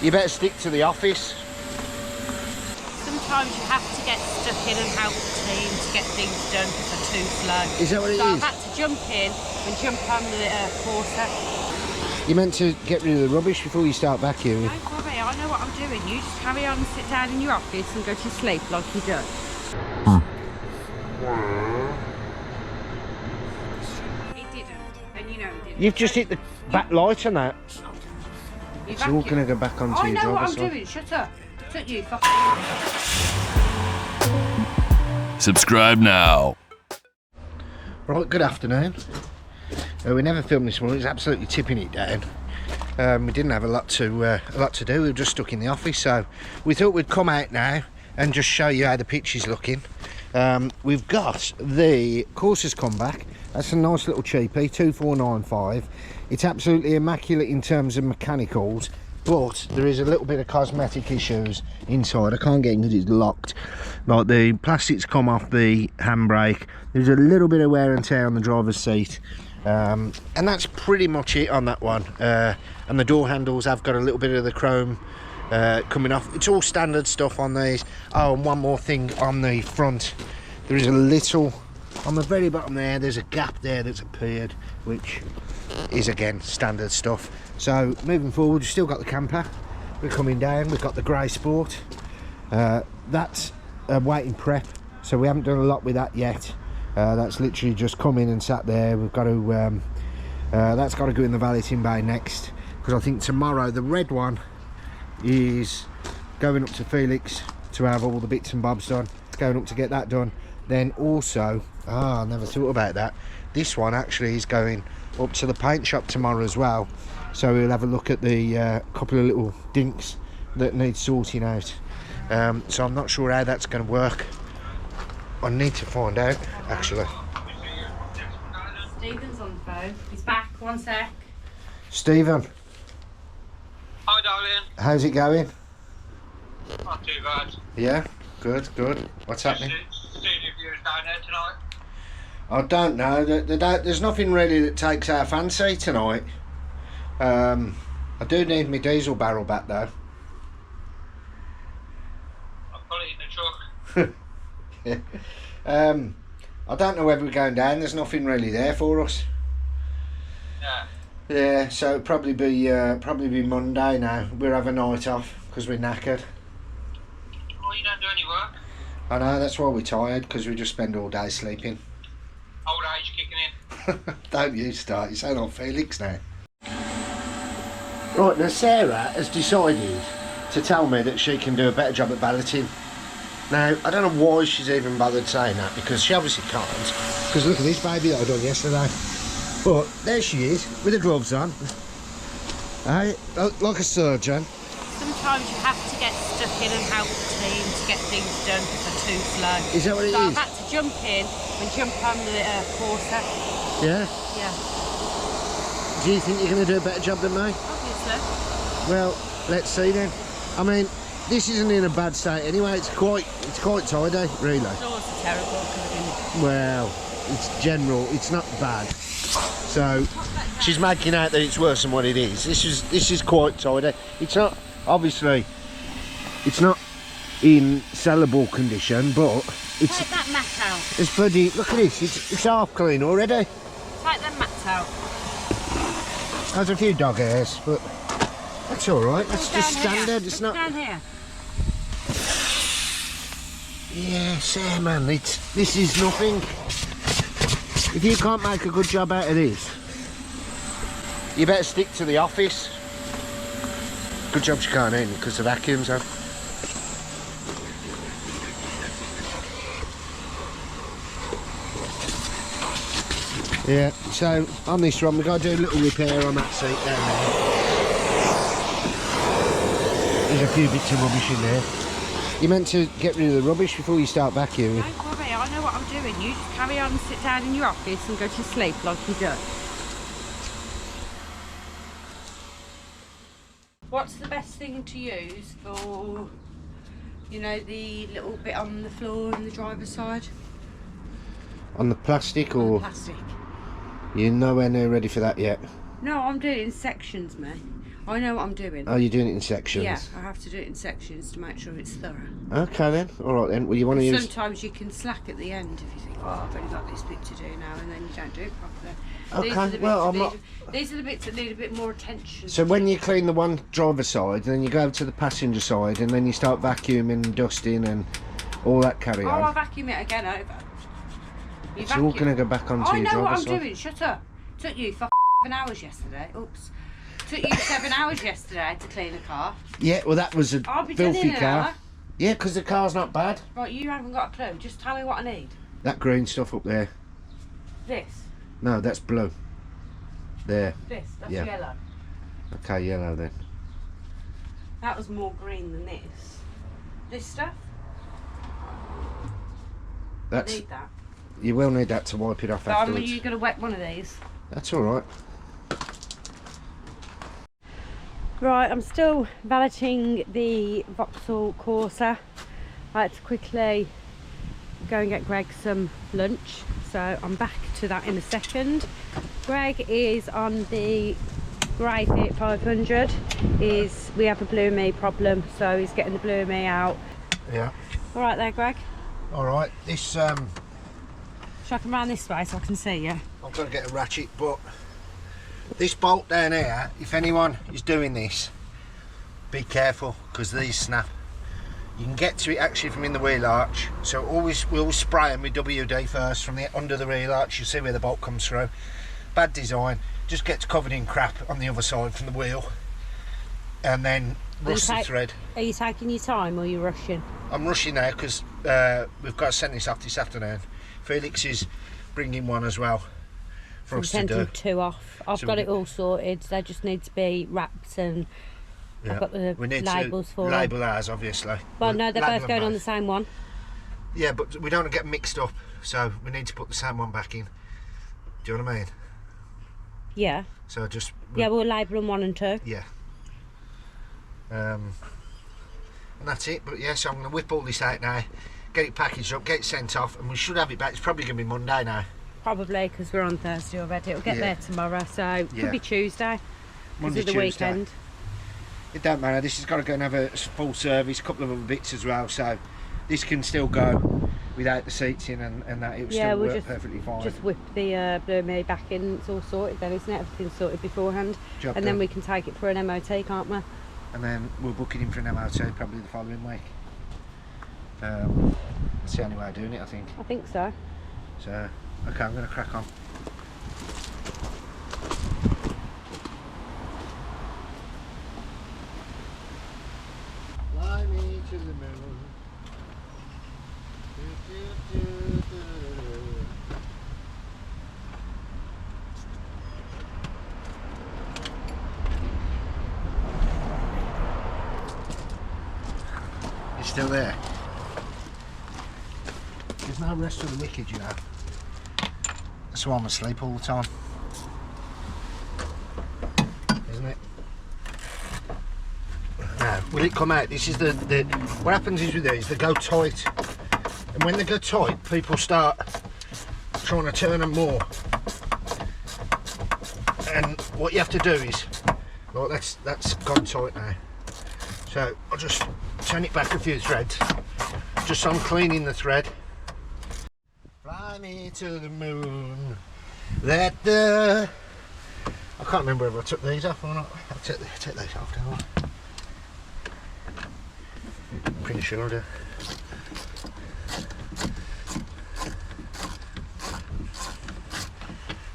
You better stick to the office. Sometimes you have to get stuck in and help the team to get things done because they're too slow. Is that what it is? So I've had to jump in and jump on the quarter. You're meant to get rid of the rubbish before you start vacuuming. Don't worry, I know what I'm doing. You just carry on and sit down in your office and go to sleep like you do. It didn't, and you know it didn't. You've just hit the back light on that. You It's all going to go back onto your I know what driver's I'm side. doing, shut up. Shut you fucking. Subscribe now. Right, good afternoon. We never filmed this morning. It's absolutely tipping it down. We didn't have a lot to do. We were just stuck in the office, so we thought we'd come out now and just show you how the pitch is looking. We've got the courses come back. That's a nice little cheapie, 2495. It's absolutely immaculate in terms of mechanicals, but there is a little bit of cosmetic issues inside. I can't get in because it's locked. Like the plastics come off the handbrake. There's a little bit of wear and tear on the driver's seat. And that's pretty much it on that one. And the door handles have got a little bit of the chrome coming off. It's all standard stuff on these. Oh, and one more thing on the front. There is a little, on the very bottom there, there's a gap there that's appeared, which is again standard stuff. So moving forward, we've still got the camper. We're coming down. We've got the grey Sport. That's waiting prep, so we haven't done a lot with that yet. That's literally just come in and sat there. We've got to that's got to go in the valeting bay next, because I think tomorrow the red one is going up to Felix to have all the bits and bobs done, going up to get that done. Then also, I never thought about that, this one actually is going up to the paint shop tomorrow as well, so we'll have a look at the couple of little dinks that need sorting out. So I'm not sure how that's going to work. I need to find out, actually. Stephen's on the phone. He's back, one sec. Stephen. Hi, darling. How's it going? Not too bad. Yeah, good, good. What's happening? Seeing your views down there tonight. I don't know. There's nothing really that takes our fancy tonight. I do need my diesel barrel back though. I'll put it in the truck. Yeah. I don't know whether we're going down. There's nothing really there for us. Yeah. Yeah, so it'll probably be Monday now. We'll have a night off because we're knackered. Well, you don't do any work. I know, that's why we're tired, because we just spend all day sleeping. Old age kicking in. Don't you start, you sound like Felix now. Right, now Sarah has decided to tell me that she can do a better job at balloting. Now, I don't know why she's even bothered saying that, because she obviously can't. Because look at this baby that I done yesterday. But there she is, with the gloves on. Hey, like a surgeon. Sometimes you have to get stuck in and help the team to get things done because they're too slow. Is that what it so is? I've had to jump in and jump on the quarter. Yeah? Yeah. Do you think you're going to do a better job than me? Obviously. Well, let's see then. I mean, this isn't in a bad state anyway. It's quite tidy, really. The floors are terrible. Well, it's general. It's not bad. So she's making out that it's worse than what it is. This is quite tidy. It's not, obviously, it's not in sellable condition, but it's. Take that mat out. It's bloody. Look at this. It's half clean already. Take them mats out. There's a few dog hairs, but that's all right. That's Look just down here. standard. It's Look not. down here. Yeah, sir, man. This is nothing. If you can't make a good job out of this, you better stick to the office. Good job she can't in because the vacuum's on. Yeah, so on this one we've got to do a little repair on that seat down there. There's a few bits of rubbish in there. You're meant to get rid of the rubbish before you start vacuuming. Don't worry, I know what I'm doing. You just carry on and sit down in your office and go to sleep like you do. What's the best thing to use for, you know, the little bit on the floor on the driver's side? On the plastic or? Plastic. You're nowhere near ready for that yet. No, I'm doing sections, mate. I know what I'm doing. Oh, you're doing it in sections? Yeah, I have to do it in sections to make sure it's thorough. Okay then, alright then. Well, you want to use... Sometimes you can slack at the end if you think, oh, I've only got this bit to do now, and then you don't do it properly. Okay, well, These are the bits that need a bit more attention. So when you clean the one driver side, then you go over to the passenger side, and then you start vacuuming and dusting and all that carry on. Oh, I'll vacuum it again over. It's all going to go back onto your driver side. I know what I'm doing, shut up. Took you 7 hours yesterday. Oops. Took you 7 hours yesterday to clean a car. Yeah, well that was a I'll be done filthy in an car. hour. Yeah, because the car's not bad. Right, you haven't got a clue. Just tell me what I need. That green stuff up there. This. No, that's blue. There. This. That's Yeah. yellow. Okay, yellow then. That was more green than this. This stuff? That's. Need that. You will need that to wipe it off So afterwards. you're going to wet one of these? That's alright. Right, I'm still valeting the Vauxhall Corsa. I had to quickly go and get Greg some lunch, so I'm back to that in a second. Greg is on the Grey Fit 500. We have a Blue Me problem, so he's getting the Blue Me out. Yeah. All right there, Greg. Alright, this Shall I come round this way so I can see you? I've got to get a ratchet, but this bolt down here, if anyone is doing this, be careful because these snap. You can get to it actually from in the wheel arch, so we always spray them with WD first from the under the wheel arch. You see where the bolt comes through. Bad design, just gets covered in crap on the other side from the wheel, and then rust the thread. Are you taking your time or are you rushing? I'm rushing now because we've got to send this off this afternoon. Felix is bringing one as well for us to do. 2 off. I've got it all sorted. They just need to be wrapped, and I've got the labels for them. Label ours, obviously. Well, no, they're both going on the same one. Yeah, but we don't want to get mixed up, so we need to put the same one back in. Do you know what I mean? Yeah. So just... Yeah, we'll label them 1 and 2. Yeah. And that's it. But yes, I'm going to whip all this out now, get it packaged up, get it sent off, and we should have it back. It's probably going to be Monday now. Probably, because we're on Thursday already. It'll get there tomorrow, so it could be Tuesday. Monday, because of the Tuesday. weekend. It don't matter. This has got to go and have a full service, a couple of other bits as well. So this can still go without the seats in and that. It will still work perfectly fine. Just whip the Blue Me back in. It's all sorted then, isn't it? Everything's sorted beforehand. Job and done. then we can take it for an MOT, can't we? And then we'll book it in for an MOT probably the following week. That's the only way of doing it, I think. I think so. So, okay, I'm going to crack on. Fly me to the moon. Do, do, do, do. You're still there? There's no rest for the wicked, you know. That's why I'm asleep all the time. Isn't it? Now, will it come out? This is the what happens is with these, they go tight. And when they go tight, people start trying to turn them more. And what you have to do is, well, that's gone tight now. So I'll just turn it back a few threads. Just so I'm cleaning the thread. Fly me to the moon. I can't remember if I took these off or not. I'll take these off, don't I? Pretty sure I do.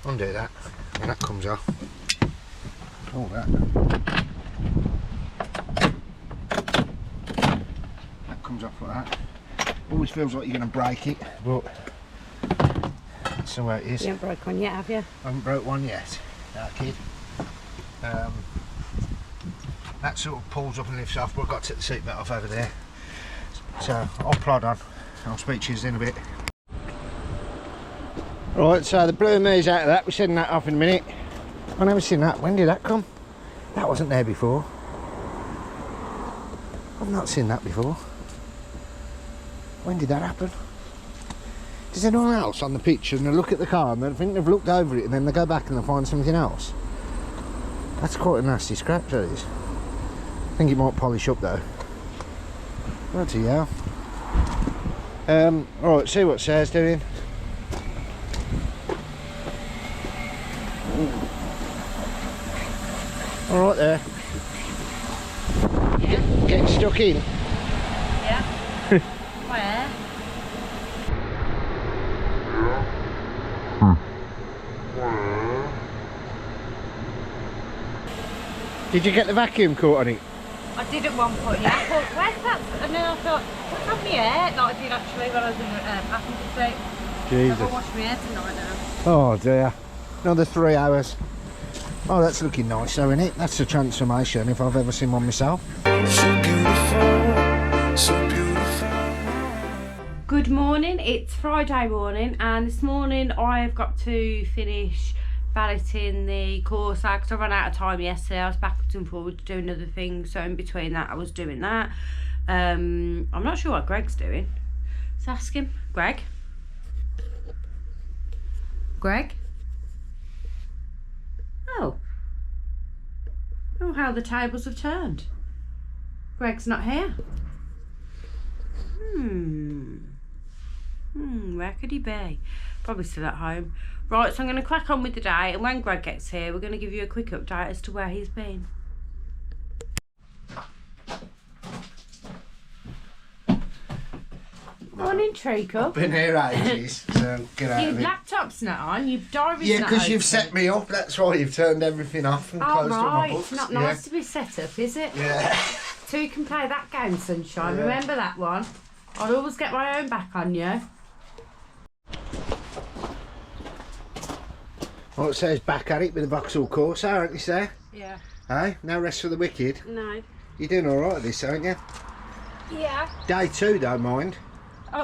Undo that, and that comes off. Oh, that comes off like that. Always feels like you're going to break it, but that's the way it is. You haven't broke one yet, have you? I haven't broke one yet, kid. That sort of pulls up and lifts off, but I've got to take the seatbelt off over there. So I'll plod on. I'll speak to you in a bit. Right, so the Blue Me's out of that. We're setting that off in a minute. I've never seen that. When did that come? That wasn't there before. I've not seen that before. When did that happen? Does anyone else on the picture and they look at the car and they think they've looked over it and then they go back and they find something else? That's quite a nasty scratch, that is. I think it might polish up though. Bloody hell. Alright, see what Sarah's doing. Alright there. Yeah. Getting stuck in. Yeah. Where? Did you get the vacuum caught on it? I did at one point, yeah. I thought, where's that? And then I thought, what's on my hair? Like I did actually when I was in the passenger seat. Jesus. I'll wash my hair tonight now. Oh dear. Another 3 hours. Oh, that's looking nice though, isn't it? That's a transformation if I've ever seen one myself. So beautiful, so beautiful. Good morning, it's Friday morning, and this morning I've got to finish valeting the Corsa because I ran out of time yesterday. I was backwards and forwards doing other things, so in between that I was doing that. I'm not sure what Greg's doing. Let's ask him. Greg? Greg? Oh, how the tables have turned. Greg's not here. Where could he be? Probably still at home. Right, so I'm going to crack on with the day, and when Greg gets here, we're going to give you a quick update as to where he's been. Morning, Treacle. Been here ages, so get out Your of it. laptop's not on, your diary's Yeah, not because you've open. set me up, that's why you've turned everything off and Oh closed all my right, books. it's not nice to be set up, is it? Yeah. So you can play that game, Sunshine. Yeah. Remember that one? I'll always get my own back on you. Well, it says back at it with the Vauxhall Corsa, aren't you, Sarah? Yeah. Hey, no rest for the wicked. No. You're doing alright at this, aren't you? Yeah. Day 2, don't mind.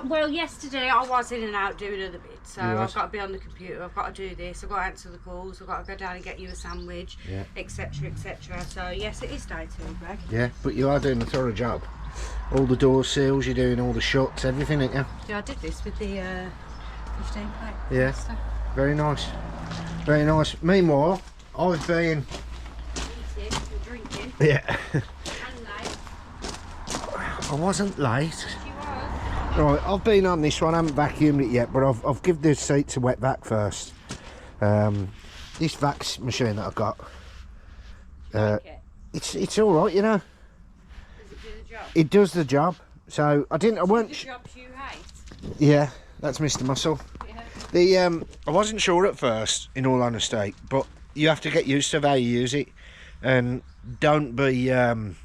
Well, yesterday I was in and out doing other bits, so You was? I've got to be on the computer, I've got to do this, I've got to answer the calls, I've got to go down and get you a sandwich, Yeah. etc, etc. So yes, it is day 2, Greg. Yeah, but you are doing a thorough job. All the door seals, you're doing all the shuts, everything, ain't you? Yeah, I did this with the 15 plate. Yeah. Stuff. Very nice. Very nice. Meanwhile, I've been... Eating, you're drinking, Yeah. and late. I wasn't late. She was. Right, I've been on this one, I haven't vacuumed it yet, but I've given the seats a wet vac first. This vac machine that I've got, Like it. it's alright, you know. Does it do the job? It does the job. So I weren't... The jobs you hate. Yeah, that's Mr. Muscle. Yeah. I wasn't sure at first, in all honesty, but you have to get used to how you use it, and don't be the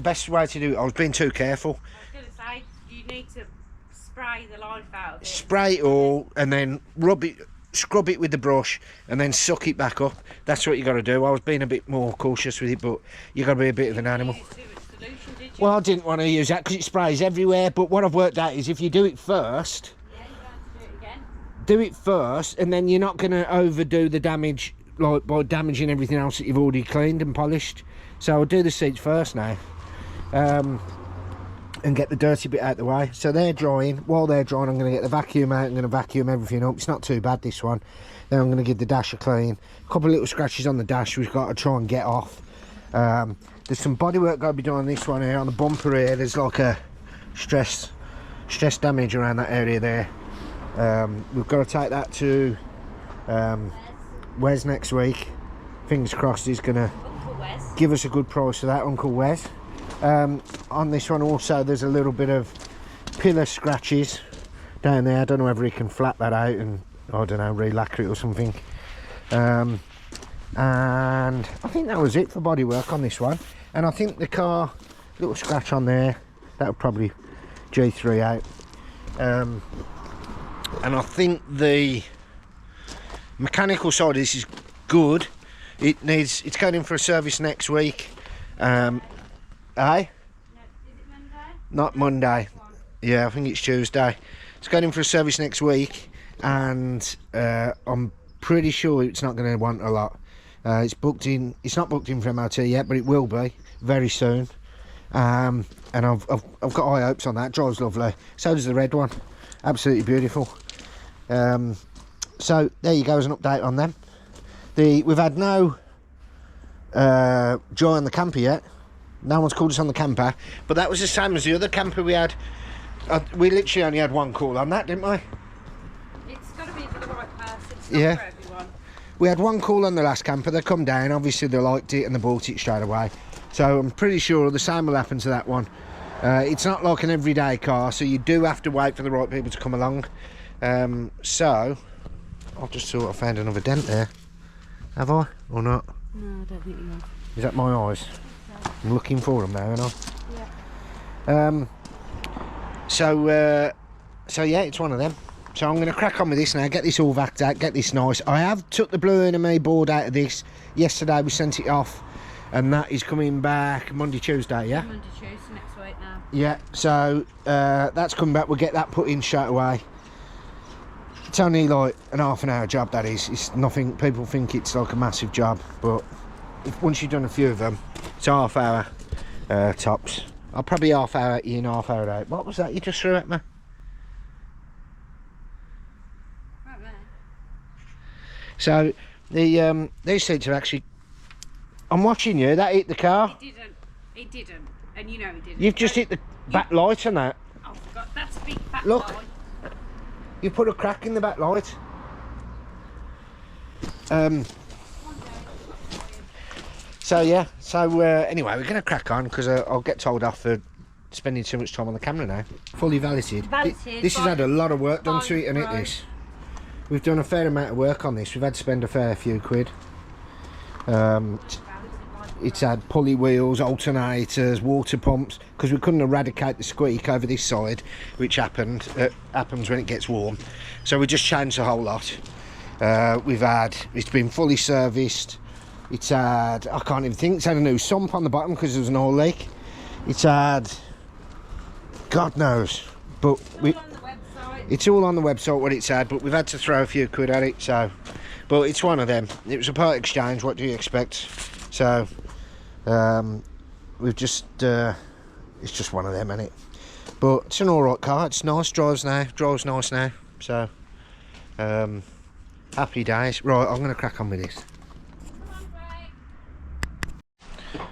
best way to do it. I was being too careful. I was going to say, you need to spray the life out of it. Spray it all and then scrub it with the brush and then suck it back up. That's what you got to do. I was being a bit more cautious with it, but you got to be a bit of an animal. You didn't use too much solution, did you? Well, I didn't want to use that because it sprays everywhere, but what I've worked out is if you do it first, Yeah, you have to do it again. do it first, and then you're not going to overdo the damage, like by damaging everything else that you've already cleaned and polished. So I'll do the seats first now, and get the dirty bit out of the way. So they're drying. While they're drying, I'm going to get the vacuum out. I'm going to vacuum everything up. It's not too bad, this one. Then I'm going to give the dash a clean. A couple of little scratches on the dash we've got to try and get off. There's some bodywork got to be done on this one here, on the bumper here. There's like a stress damage around that area there. We've got to take that to Wes next week. Fingers crossed he's going to Uncle Wes. give us a good price for that, Uncle Wes. On this one also there's a little bit of pillar scratches down there. I don't know whether he can flat that out and, I don't know, re-lacquer it or something. And I think that was it for body work on this one. And I think the car, little scratch on there, that'll probably G3 out. And I think the mechanical side of this is good. It's going in for a service next week. Aye? No, is it Monday? Not Monday. Yeah, I think it's Tuesday. It's going in for a service next week, and I'm pretty sure it's not going to want a lot. It's booked in. It's not booked in for MOT yet, but it will be very soon. And I've got high hopes on that. Drives lovely. So does the red one. Absolutely beautiful. So there you go as an update on them. We've had no joy on the camper yet. No one's called us on the camper, but that was the same as the other camper we had. We literally only had one call on that, didn't we? It's got to be for the right person. It's Yeah. not for everyone. We had one call on the last camper. They come down, obviously they liked it and they bought it straight away. So I'm pretty sure the same will happen to that one. It's not like an everyday car, so you do have to wait for the right people to come along. So I've just thought I found another dent there. Have I or not? No, I don't think you have. Is that my eyes? I'm looking for them now, aren't I? Yeah. So yeah, it's one of them. So I'm going to crack on with this now, get this all vacked out, get this nice. I have took the blue NME board out of this. Yesterday we sent it off, and that is coming back Monday, Tuesday, yeah? Monday, Tuesday, next week now. Yeah, so that's coming back. We'll get that put in straight away. It's only like an half an hour job, that is. It's nothing, people think it's like a massive job, but once you've done a few of them, it's a half hour tops. I'll probably half hour in, half hour out. What was that you just threw at me? Right there. So these seats are actually, I'm watching you, that hit the car. It didn't. And you know it didn't. You've just hit the back light on that. Oh, God, that's a big fat Look. line. You put a crack in the back light. So yeah, anyway, we're going to crack on because I'll get told off for spending too much time on the camera now. Fully valeted. Valeted, This has had a lot of work done to it, Volta. hasn't it, this? We've done a fair amount of work on this. We've had to spend a fair few quid. It's had pulley wheels, alternators, water pumps, because we couldn't eradicate the squeak over this side, which happens when it gets warm. So we just changed the whole lot. It's been fully serviced. It's had, I can't even think, it's had a new sump on the bottom because there was an oil leak. It's had, God knows, but it's all on the website what it's had, but we've had to throw a few quid at it, so, but it's one of them. It was a part exchange, what do you expect? So, we've just, it's just one of them, isn't it? But it's an alright car, it's nice, drives nice now, so, happy days. Right, I'm going to crack on with this.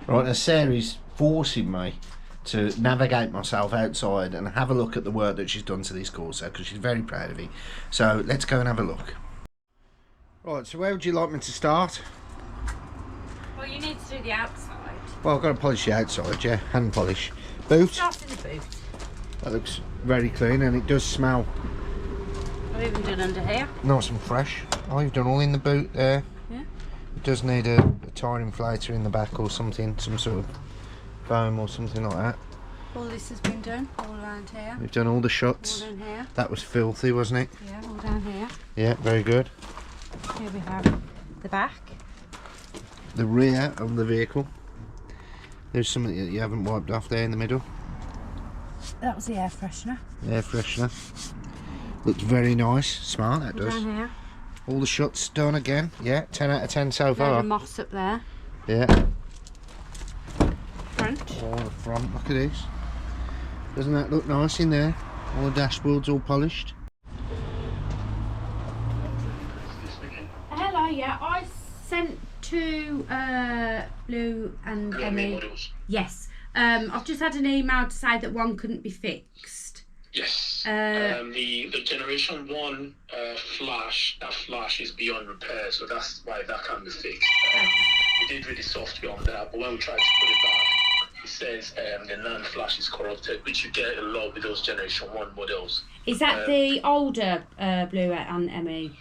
Right, now Sarah's forcing me to navigate myself outside and have a look at the work that she's done to this Corsa because she's very proud of it. So let's go and have a look. Right, so where would you like me to start? Well, you need to do the outside. Well, I've got to polish the outside, yeah, hand polish. Boot, Start in the boot. that looks very clean and it does smell I've even done under here. nice and fresh. Oh, you've done all in the boot there. Yeah. It does need a tyre inflator in the back or something, some sort of foam or something like that. All this has been done, all around here. We've done all the All shots. down here. That was filthy, wasn't it? Yeah, all down here. Yeah, very good. Here we have the back. The rear of the vehicle. There's something that you haven't wiped off there in the middle. That was the air freshener. Air freshener. Looks very nice. Smart, that All does. down here. All the shots done again. Yeah, 10 out of 10 so Load far. of moss up there. Yeah. Front. All the front, look at this. Doesn't that look nice in there? All the dashboards all polished. Hello, yeah, I sent to Blue and Emmy. Yes. I've just had an email to say that one couldn't be fixed. Yes. Uh, The generation 1 flash, that flash is beyond repair, so that's why that can be fixed. We did read the software on that, but when we tried to put it back, it says the NAND flash is corrupted, which you get a lot with those generation 1 models. Is that the older Blue and Emmy?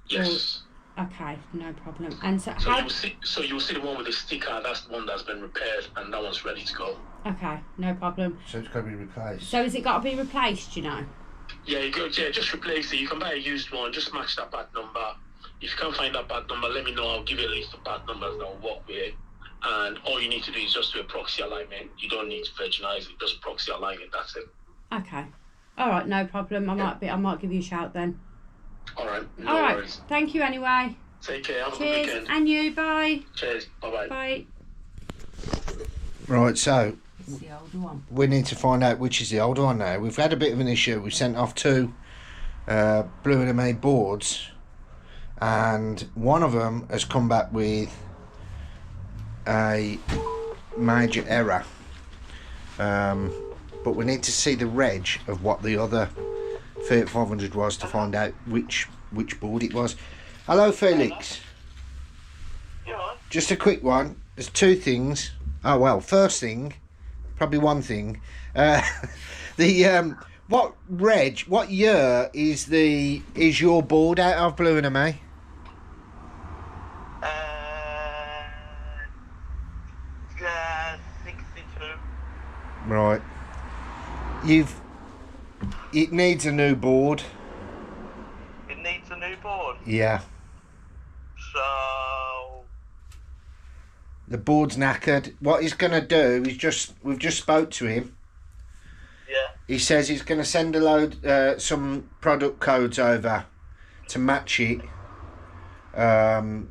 Yes. Okay, no problem. And so, So how? you'll see the one with the sticker, that's the one that's been repaired, and that one's ready to go. Okay, no problem. So it's got to be replaced. So has it got to be replaced? You know? Yeah, just replace it. You can buy a used one, just match that part number. If you can't find that part number, let me know. I'll give you a list of part numbers that will work with it. And all you need to do is just do a proxy alignment. You don't need to virginize it, just proxy alignment, that's it. Okay. All right, no problem. I might give you a shout then. All right, no All right. worries. Thank you anyway. Take care, have a good Cheers. weekend. And you. Bye. Cheers, bye-bye. Bye. Right, so It's the older one. we need to find out which is the older one now. We've had a bit of an issue. We sent off two Blue and MA boards, and one of them has come back with a major error, but we need to see the reg of what the other Fiat 500 was to find out which board it was. Hello Felix. Yeah. Just a quick one. There's two things. Oh well, first thing, probably one thing. What reg, what year is your board out of, Blue and May? 62. Right. It needs a new board. It needs a new board. Yeah. So The board's knackered. What he's gonna do is we've just spoke to him. yeah. He says he's gonna send a load some product codes over to match it. And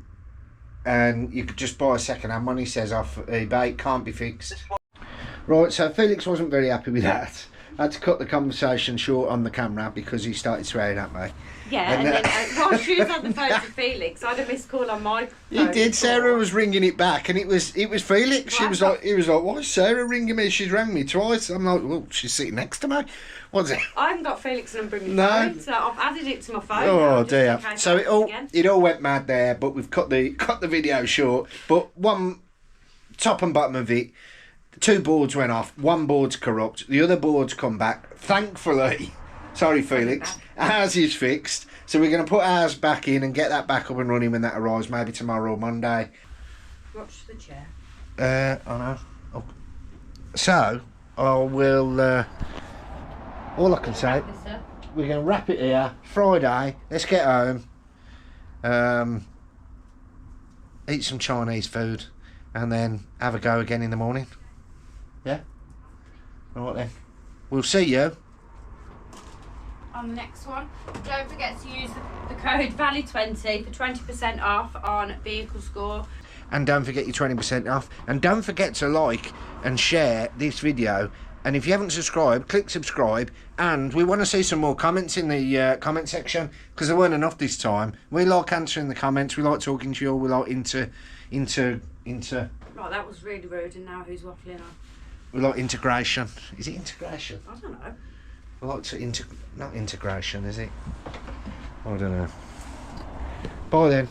you could just buy a second hand one, he says, off eBay. It can't be fixed. Right, so Felix wasn't very happy with that. I had to cut the conversation short on the camera because he started swearing at me. Yeah, and then while she was on the phone to Felix, I had a missed call on my phone. He did. Sarah was ringing it back, and it was Felix. He was like, "Why is Sarah ringing me? She's rang me twice." I'm like, "Well, she's sitting next to me. What's it?" I haven't got Felix's number in my phone, so I've added it to my phone. Oh now, dear. just in case So happens it all went mad there, but we've cut the video short. But one top and bottom of it, two boards went off. One board's corrupt. The other board's come back. Thankfully, sorry Felix, ours is fixed. So we're going to put ours back in and get that back up and running when that arrives, maybe tomorrow or Monday. Watch the chair. I know. Oh. So I will. All I can say, we're going to wrap it here. Friday. Let's get home. Eat some Chinese food, and then have a go again in the morning. Yeah. All right then. We'll see you On the next one, don't forget to use the code VALE20 for 20% off on vehicle score. and don't forget your 20% off, and don't forget to like and share this video, and if you haven't subscribed, click subscribe, and we want to see some more comments in the comment section, because there weren't enough this time. We like answering the comments, we like talking to you all, we like into Right, that was really rude, and now who's waffling on? we like integration. Is it integration? I don't know. We like to not integration, is it? I don't know. Bye then.